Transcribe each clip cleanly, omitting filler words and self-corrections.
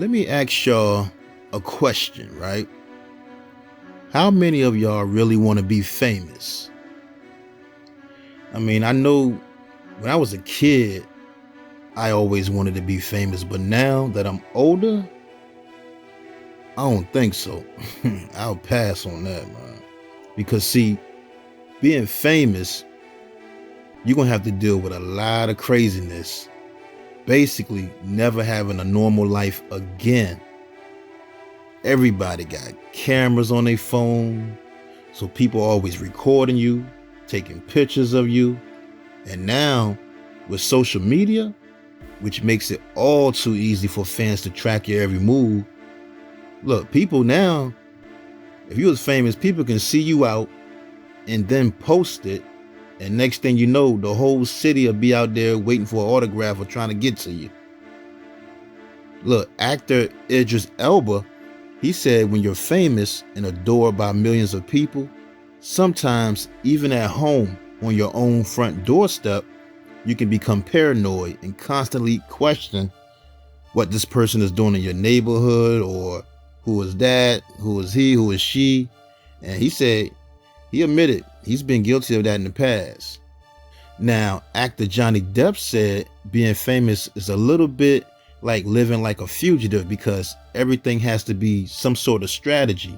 Let me ask y'all a question, right? How many of y'all really want to be famous? I mean, I know when I was a kid, I always wanted to be famous, but now that I'm older, I don't think so. I'll pass on that, man. Because see, being famous, you're going to have to deal with a lot of craziness. Basically, never having a normal life again. Everybody got cameras on their phone, so people always recording you, taking pictures of you. And now, with social media, which makes it all too easy for fans to track your every move. Look, people now, if you was famous, people can see you out and then post it. And next thing you know, the whole city will be out there waiting for an autograph or trying to get to you. Look, actor Idris Elba, he said when you're famous and adored by millions of people, sometimes even at home on your own front doorstep, you can become paranoid and constantly question what this person is doing in your neighborhood, or who is that, who is he, who is she. And he said, he admitted he's been guilty of that in the past. Now, actor Johnny Depp said being famous is a little bit like living like a fugitive because everything has to be some sort of strategy.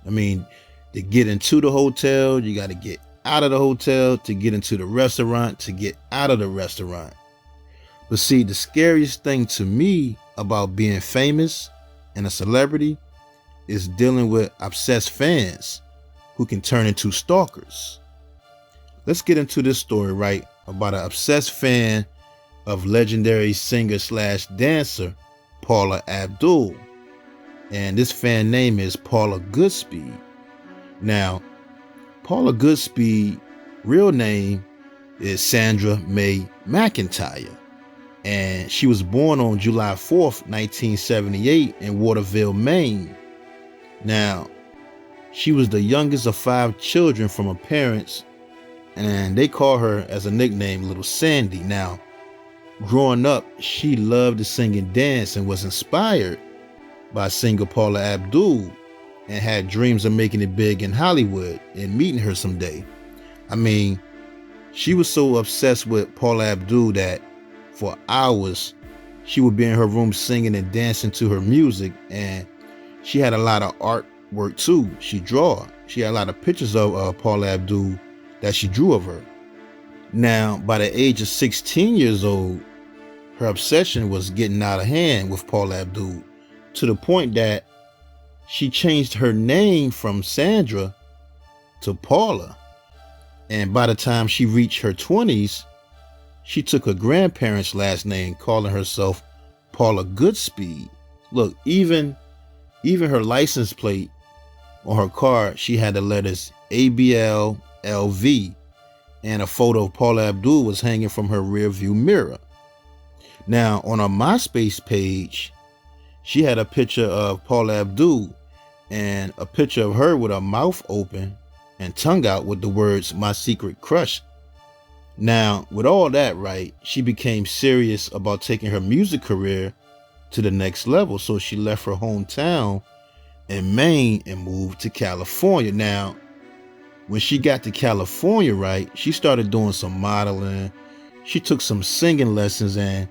I mean, to get into the hotel, you got to get out of the hotel, to get into the restaurant, to get out of the restaurant. But see, the scariest thing to me about being famous and a celebrity is dealing with obsessed fans who can turn into stalkers. Let's get into this story, right, about an obsessed fan of legendary singer/dancer Paula Abdul. And this fan name is Paula Goodspeed. Now, Paula Goodspeed, real name is Sandra Mae McIntyre. And she was born on July 4th, 1978 in Waterville, Maine. Now, she was the youngest of 5 children from her parents, and they call her as a nickname Little Sandy. Now, growing up, she loved to sing and dance and was inspired by singer Paula Abdul and had dreams of making it big in Hollywood and meeting her someday. I mean, she was so obsessed with Paula Abdul that for hours she would be in her room singing and dancing to her music, and she had a lot of artwork too. She had a lot of pictures of Paula Abdul that she drew of her. Now, by the age of 16 years old, her obsession was getting out of hand with Paula Abdul, to the point that she changed her name from Sandra to Paula. And by the time she reached her 20s, she took her grandparents' last name, calling herself Paula Goodspeed. Look, even her license plate on her car, she had the letters ABL LV, and a photo of Paula Abdul was hanging from her rear view mirror. Now, on her MySpace page, she had a picture of Paula Abdul and a picture of her with her mouth open and tongue out with the words, "My secret crush." Now, with all that, right, she became serious about taking her music career to the next level. So she left her hometown in Maine and moved to California. Now, when she got to California, right, she started doing some modeling. She took some singing lessons and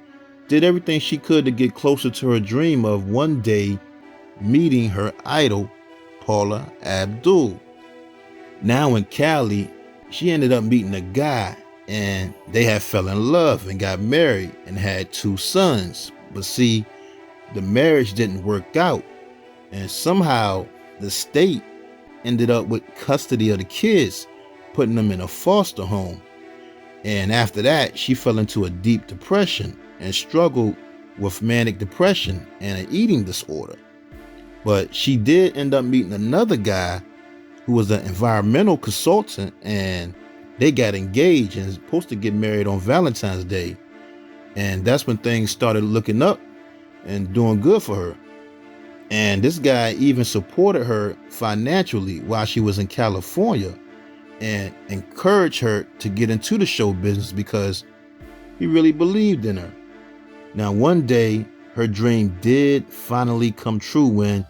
did everything she could to get closer to her dream of one day meeting her idol, Paula Abdul. Now in Cali, she ended up meeting a guy, and they had fell in love and got married and had 2 sons. But see, the marriage didn't work out, and somehow the state ended up with custody of the kids, putting them in a foster home. And after that, she fell into a deep depression and struggled with manic depression and an eating disorder. But she did end up meeting another guy who was an environmental consultant, and they got engaged and was supposed to get married on Valentine's Day. And that's when things started looking up and doing good for her. And this guy even supported her financially while she was in California and encouraged her to get into the show business because he really believed in her. Now, one day, her dream did finally come true when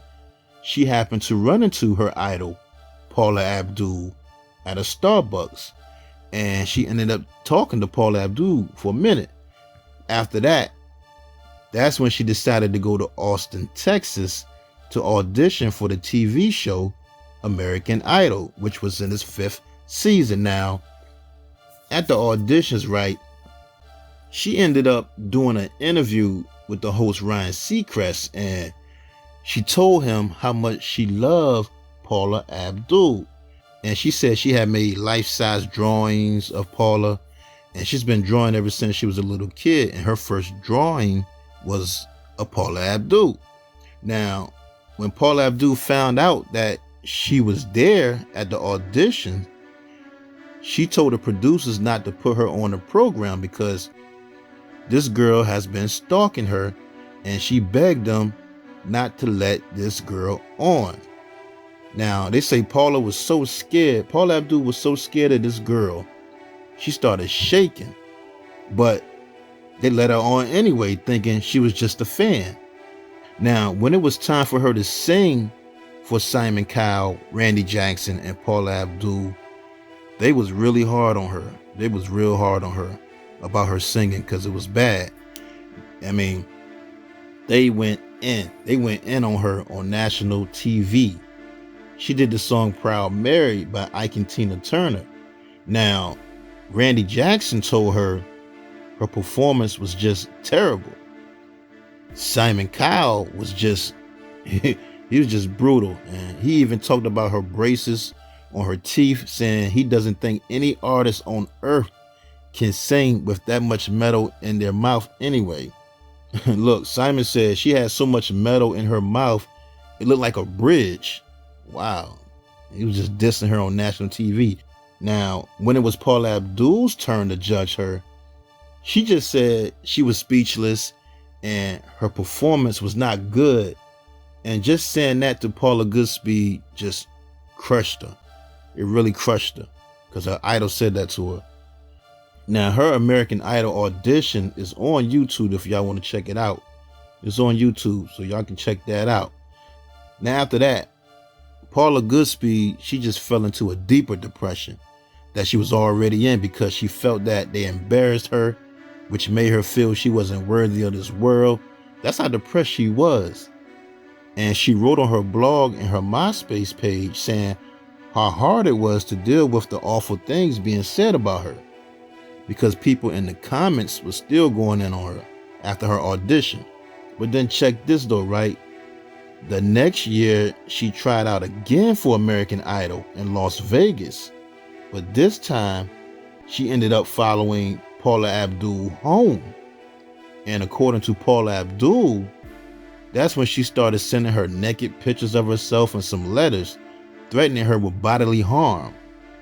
she happened to run into her idol, Paula Abdul, at a Starbucks. And she ended up talking to Paula Abdul for a minute. After that, that's when she decided to go to Austin, Texas to audition for the TV show American Idol, which was in its 5th season. Now, at the auditions, right, she ended up doing an interview with the host Ryan Seacrest, and she told him how much she loved Paula Abdul. And she said she had made life-size drawings of Paula, and she's been drawing ever since she was a little kid, and her first drawing was of Paula Abdul. Now, when Paula Abdul found out that she was there at the audition, she told the producers not to put her on the program because this girl has been stalking her, and she begged them not to let this girl on. Now, they say Paula was so scared. Paula Abdul was so scared of this girl, she started shaking. But they let her on anyway, thinking she was just a fan. Now, when it was time for her to sing for Simon Cowell, Randy Jackson, and Paula Abdul, they was really hard on her. They was real hard on her about her singing because it was bad. I mean, they went in. They went in on her on national TV. She did the song Proud Mary by Ike and Tina Turner. Now, Randy Jackson told her performance was just terrible. Simon Cowell was just, he was just brutal. And he even talked about her braces on her teeth, saying he doesn't think any artist on earth can sing with that much metal in their mouth anyway. Look, Simon said she had so much metal in her mouth, it looked like a bridge. Wow. He was just dissing her on national TV. Now, when it was Paula Abdul's turn to judge her, she just said she was speechless and her performance was not good. And just saying that to Paula Goodspeed just crushed her. It really crushed her because her idol said that to her. Now, her American Idol audition is on YouTube if y'all want to check it out. It's on YouTube, so y'all can check that out. Now, after that, Paula Goodspeed, she just fell into a deeper depression that she was already in because she felt that they embarrassed her, which made her feel she wasn't worthy of this world. That's how depressed she was. And she wrote on her blog and her MySpace page saying how hard it was to deal with the awful things being said about her, because people in the comments were still going in on her after her audition. But then check this though, right? The next year, she tried out again for American Idol in Las Vegas. But this time, she ended up following Paula Abdul home. And according to Paula Abdul, that's when she started sending her naked pictures of herself and some letters, threatening her with bodily harm,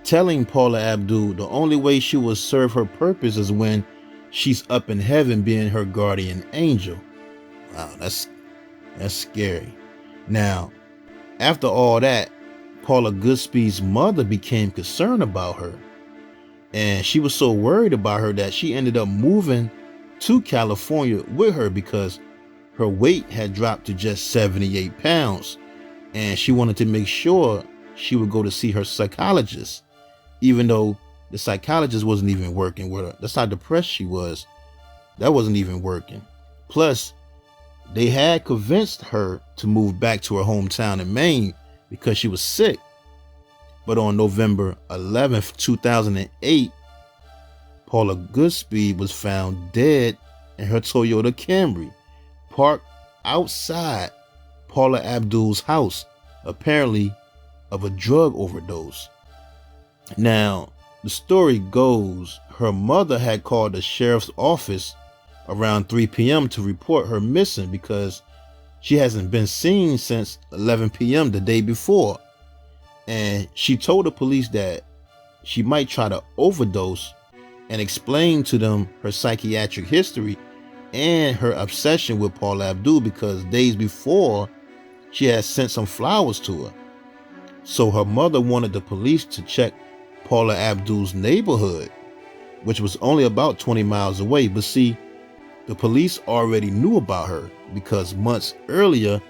telling Paula Abdul the only way she will serve her purpose is when she's up in heaven being her guardian angel. Wow, that's scary. Now, after all that, Paula Goodspeed's mother became concerned about her. And she was so worried about her that she ended up moving to California with her because her weight had dropped to just 78 pounds. And she wanted to make sure she would go to see her psychologist, even though the psychologist wasn't even working with her. That's how depressed she was. That wasn't even working. Plus, they had convinced her to move back to her hometown in Maine because she was sick. But on November 11th, 2008, Paula Goodspeed was found dead in her Toyota Camry, parked outside Paula Abdul's house, apparently of a drug overdose. Now, the story goes, her mother had called the sheriff's office around 3 p.m. to report her missing because she hasn't been seen since 11 p.m. the day before. And she told the police that she might try to overdose and explained to them her psychiatric history and her obsession with Paula Abdul because days before she had sent some flowers to her. So her mother wanted the police to check Paula Abdul's neighborhood, which was only about 20 miles away. But see, The police already knew about her because months earlier,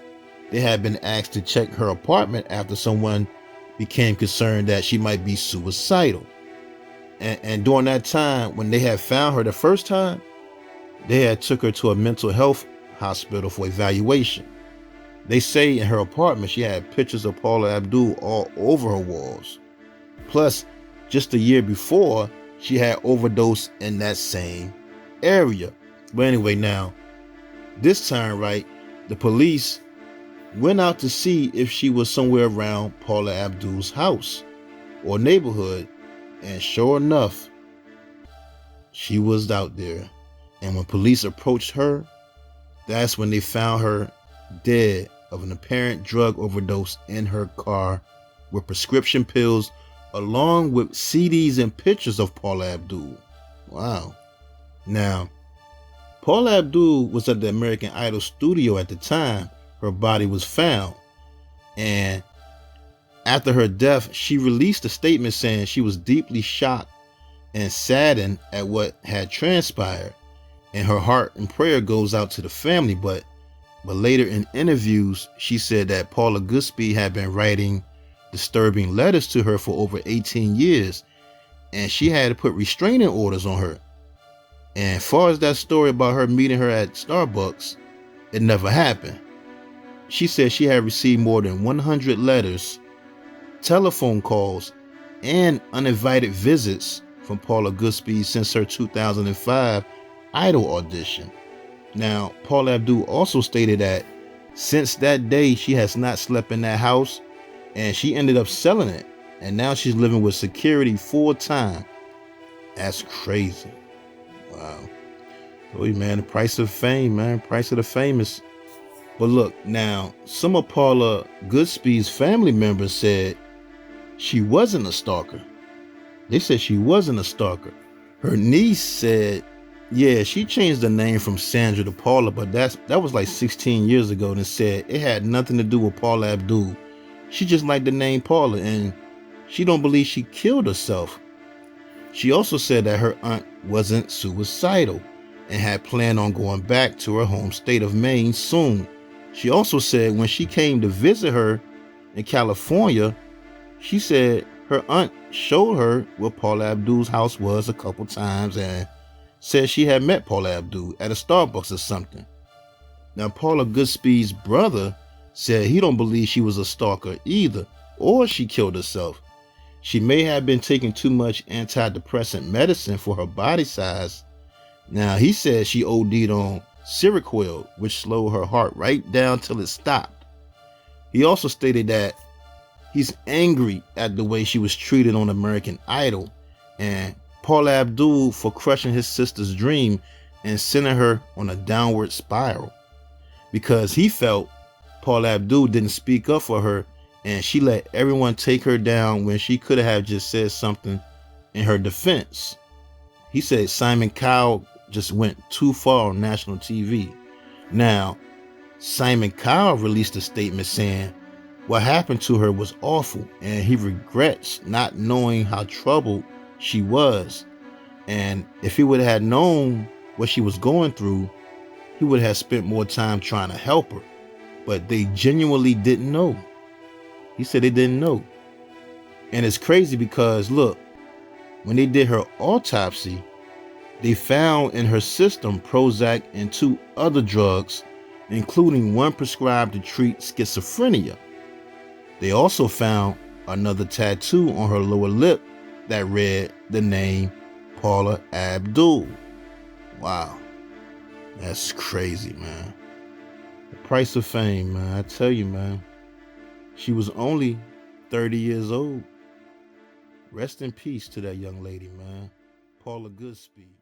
they had been asked to check her apartment after someone became concerned that she might be suicidal. And during that time, when they had found her the first time, they had took her to a mental health hospital for evaluation. They say in her apartment she had pictures of Paula Abdul all over her walls. Plus, just a year before, she had overdosed in that same area. But anyway, now, this time, right, the police went out to see if she was somewhere around Paula Abdul's house or neighborhood, and sure enough, she was out there. And when police approached her, that's when they found her dead of an apparent drug overdose in her car with prescription pills along with CDs and pictures of Paula Abdul. Wow. Now, Paula Abdul was at the American Idol studio at the time her body was found. And after her death, she released a statement saying she was deeply shocked and saddened at what had transpired. And her heart and prayer goes out to the family. But later in interviews, she said that Paula Goodspeed had been writing disturbing letters to her for over 18 years. And she had to put restraining orders on her. And as far as that story about her meeting her at Starbucks, it never happened. She said she had received more than 100 letters, telephone calls, and uninvited visits from Paula Goodspeed since her 2005 Idol audition. Now, Paula Abdul also stated that since that day, she has not slept in that house, and she ended up selling it. And now she's living with security full time. That's crazy. Wow. Oh, man, the price of fame, man. Price of the famous. But look, now, some of Paula Goodspeed's family members said she wasn't a stalker. They said she wasn't a stalker. Her niece said, yeah, she changed the name from Sandra to Paula, but that was like 16 years ago, and said it had nothing to do with Paula Abdul. She just liked the name Paula, and she don't believe she killed herself. She also said that her aunt wasn't suicidal and had planned on going back to her home state of Maine soon. She also said when she came to visit her in California, she said her aunt showed her where Paula Abdul's house was a couple times and said she had met Paula Abdul at a Starbucks or something. Now, Paula Goodspeed's brother said he don't believe she was a stalker either, or she killed herself. She may have been taking too much antidepressant medicine for her body size. Now, he said she OD'd on Seroquel, which slowed her heart right down till it stopped. He also stated that he's angry at the way she was treated on American Idol and Paula Abdul for crushing his sister's dream and sending her on a downward spiral, because he felt Paula Abdul didn't speak up for her and she let everyone take her down when she could have just said something in her defense. He said Simon Cowell just went too far on national TV. Now, Simon Cowell released a statement saying what happened to her was awful and he regrets not knowing how troubled she was. And if he would have known what she was going through, he would have spent more time trying to help her. But they genuinely didn't know. He said they didn't know. And it's crazy because, look, when they did her autopsy, they found in her system Prozac and 2 other drugs, including one prescribed to treat schizophrenia. They also found another tattoo on her lower lip that read the name Paula Abdul. Wow. That's crazy, man. The price of fame, man. I tell you, man. She was only 30 years old. Rest in peace to that young lady, man. Paula Goodspeed.